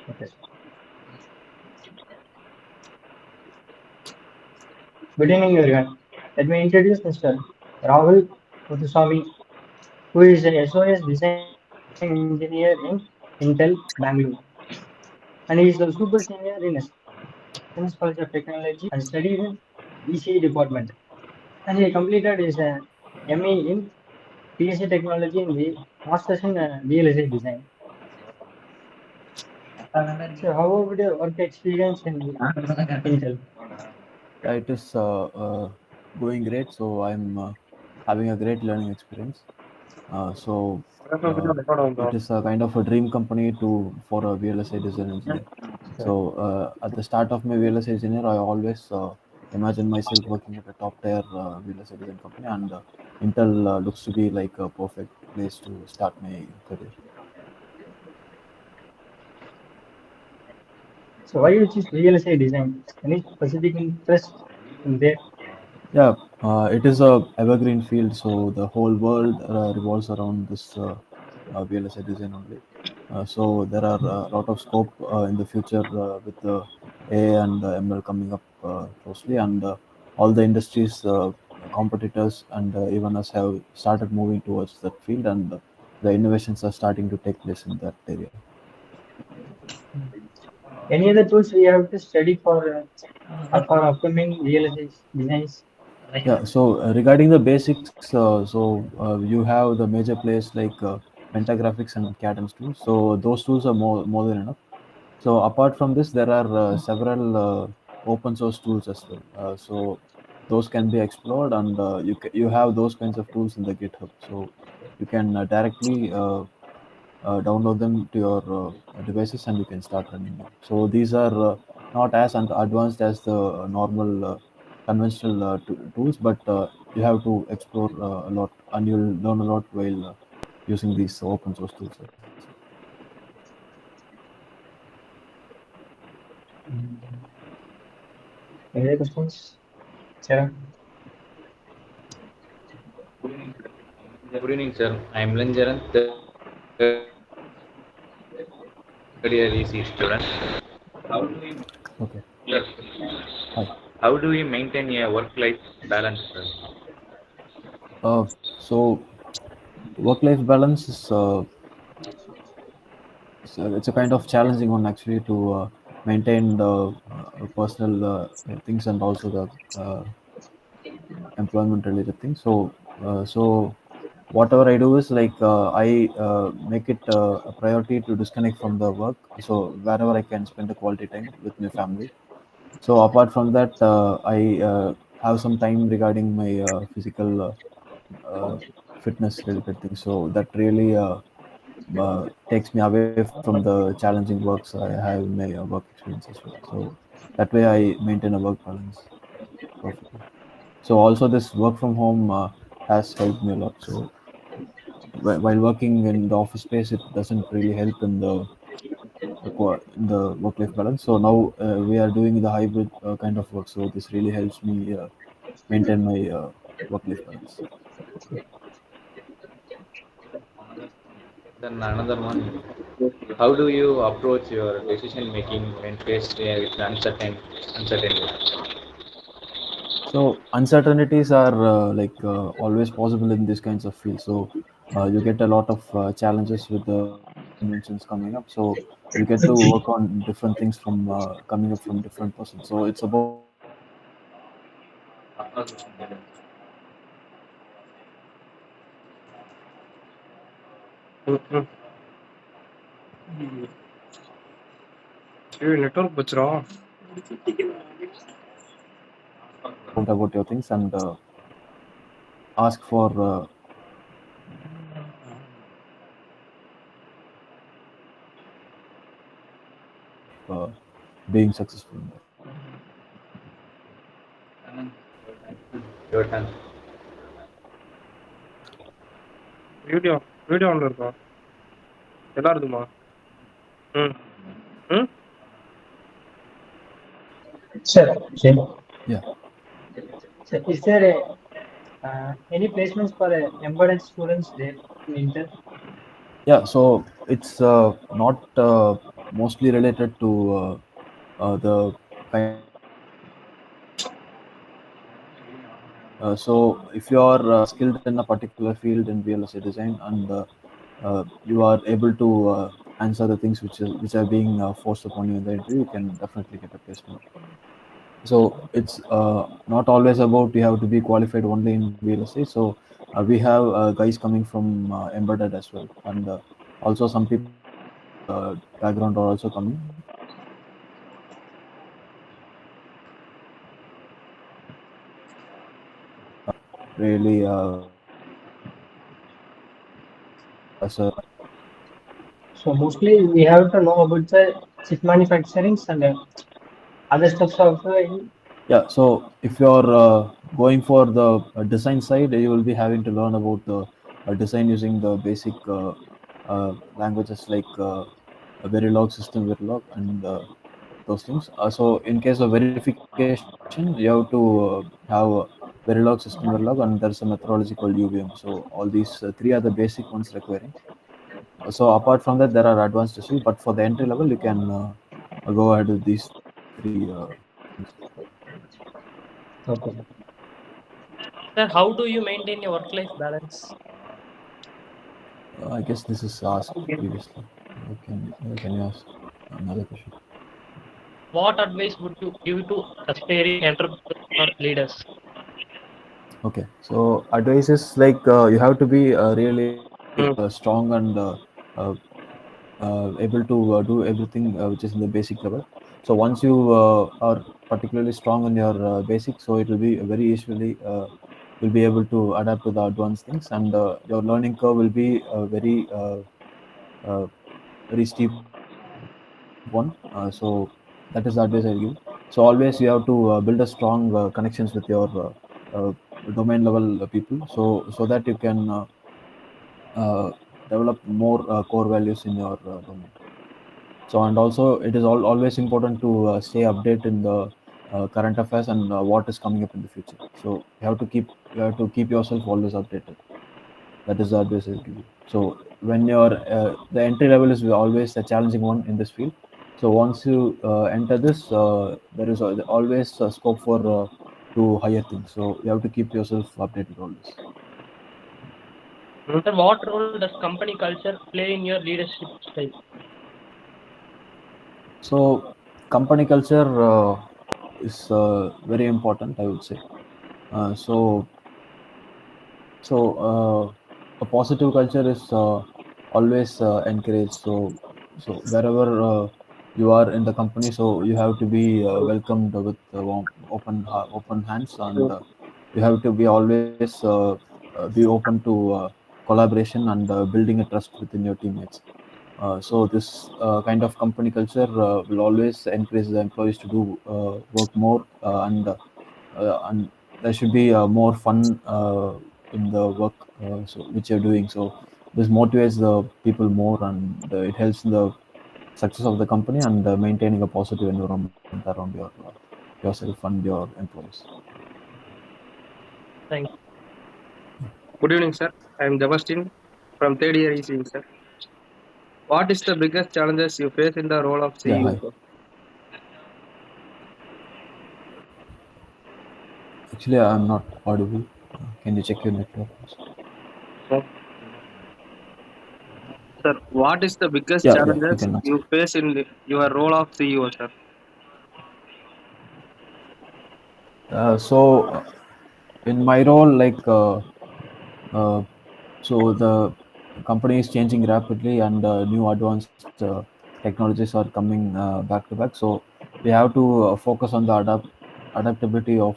Okay. Good evening, everyone. Let me introduce Mr. Rahul Muthuswamy, who is an SOS design engineer in Intel Bangalore, and he is a super senior in SMS College of Technology and studied in ECE department. And he completed his ME in PSC Technology and Masters in VLSI Design. So, how about your work experience in Intel? Yeah, it is going great. So I'm having a great learning experience. So uh, it is a kind of a dream company to for a VLSI design engineer. Sure. So at the start of my VLSI engineer, I always imagine myself working at a top tier VLSI design company, and Intel looks to be like a perfect place to start my career. So, why you choose VLSI Design? Any specific interest in there? Yeah, it is a evergreen field, so the whole world revolves around this VLSI design only. So there are a lot of scope in the future with the AI and ML coming up closely, and all the industries, competitors, and even us have started moving towards that field, and the innovations are starting to take place in that area. Any other tools we have to study for upcoming VLSI designs? Yeah, so regarding the basics, you have the major players like Pentagraphics and Cadence tools. So those tools are more than enough. So apart from this, there are several open source tools as well. So those can be explored, and you have those kinds of tools in the GitHub. So you can directly download them to your devices, and you can start running them. So these are not as advanced as the normal conventional tools, but you have to explore a lot, and you'll learn a lot while using these open source tools. Any other questions? Sarah? Good evening, sir. I am Lanjaran, third year EC student. How do we, Okay. sir, Hi. how do we maintain a work-life balance, sir? So work-life balance is it's a kind of challenging one actually to maintain the personal things and also the employment related things. So whatever I do is like I make it a priority to disconnect from the work. So wherever I can spend a quality time with my family. So apart from that, I have some time regarding my physical uh, fitness related things. So that really takes me away from the challenging works I have in my work experience as well. So that way I maintain a work balance perfectly. So also this work from home has helped me a lot. So while working in the office space, it doesn't really help in in the work life balance. So now we are doing the hybrid kind of work. So this really helps me maintain my work life balance. Then another one, how do you approach your decision making when faced with uncertainty? So uncertainties are always possible in these kinds of fields. So you get a lot of challenges with the inventions coming up. So you get to work on different things from coming up from different persons. So it's about network बच रहा about your things and ask for uh, being successful in that. Your turn. Video video ஆன்ல இருக்கா எல்லாம் இருக்குமா ம் ம் Sure. Same. Yeah. So, is there any placements for embedded students there in Intel? Yeah, so it's not mostly related to the kind of so if you are skilled in a particular field in VLSI design and you are able to answer the things which are being forced upon you in the interview, you can definitely get a placement. So it's not always about you have to be qualified only in VLSI. So we have guys coming from embedded as well, and also some people from other background are also coming. Really as a So mostly we have to know about the chip manufacturing and other stuffs also in. yeah. So if you're going for the design side, you will be having to learn about the design using the basic languages like a Verilog system, Verilog, and those things. So in case of verification, you have to have Verilog system, Verilog, and there's a methodology called UVM. So all these three are the basic ones requiring. So apart from that, there are advanced issues, but for the entry level, you can go ahead with these three things. Okay. Sir, how do you maintain your work-life balance? I guess this is asked previously. Can you ask another question? What advice would you give to aspiring entrepreneurs or leaders? Okay, so advice is like you have to be really Mm. strong and uh, able to do everything which is in the basic level. So once you are particularly strong in your basic, so it will be very easily will be able to adapt to the advanced things, and your learning curve will be uh, very steep one. So that is the advice I give. So always you have to build a strong connections with your uh, domain level people, so that you can uh, develop more core values in your domain. So and also it is always important to stay updated in the current affairs and what is coming up in the future. So you have to keep yourself always updated. That is the advice I give you. So when you're the entry level is always a challenging one in this field. So once you enter this, there is always a scope for to higher things. So you have to keep yourself updated always. Sir, what role does company culture play in your leadership style? So company culture is very important, I would say. So a positive culture is always encouraged. So wherever you are in the company, so you have to be welcomed with open hands, and you have to be always be open to collaboration and building a trust within your teammates. So this kind of company culture will always encourage the employees to do work more and there should be more fun in the work which you're doing. So this motivates the people more, and it helps in the success of the company and maintaining a positive environment around yourself and your employees. Thank you. Good evening, sir. I am Javastin from third year ECE, sir. What is the biggest challenges you face in the role of Yeah, CEO, hi. sir? Actually, I'm not audible. Can you check your network, please? Sir, sir, what is the biggest Yeah, you challenges can ask. you face in your role of CEO, sir? So in my role, like uh, so the company is changing rapidly, and new advanced technologies are coming back to back. So we have to focus on the adaptability of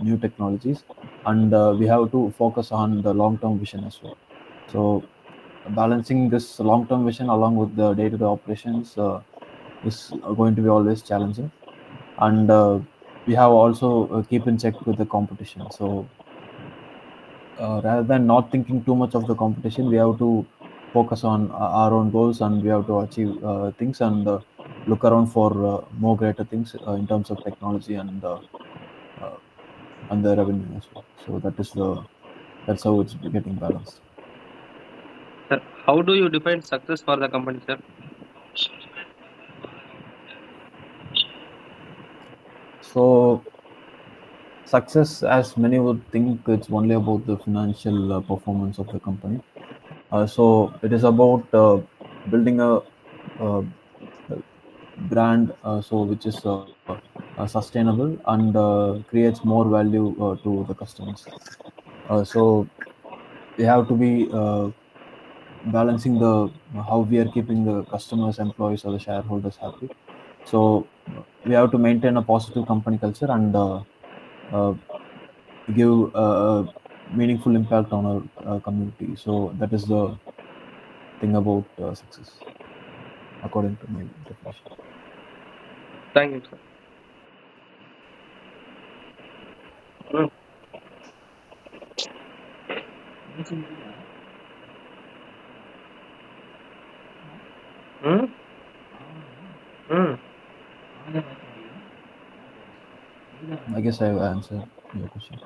new technologies, and we have to focus on the long term vision as well. So balancing this long term vision along with the day to day operations is going to be always challenging, and we have also keep in check with the competition. So rather than not thinking too much of the competition, we have to focus on our own goals, and we have to achieve things, and look around for more greater things in terms of technology uh, and the revenue as well. So that's how it's getting balanced. Sir, how do you define success for the company, sir? So success, as many would think, it's only about the financial performance of the company. So it is about building a brand, so which is sustainable and creates more value to the customers. So we have to be balancing the how we are keeping the customers, employees, or the shareholders happy. So we have to maintain a positive company culture and uh, give a meaningful impact on our community. So that is the thing about success, according to my definition. Thank you, sir. Mm. Mm. Mm. I guess I have answered your question.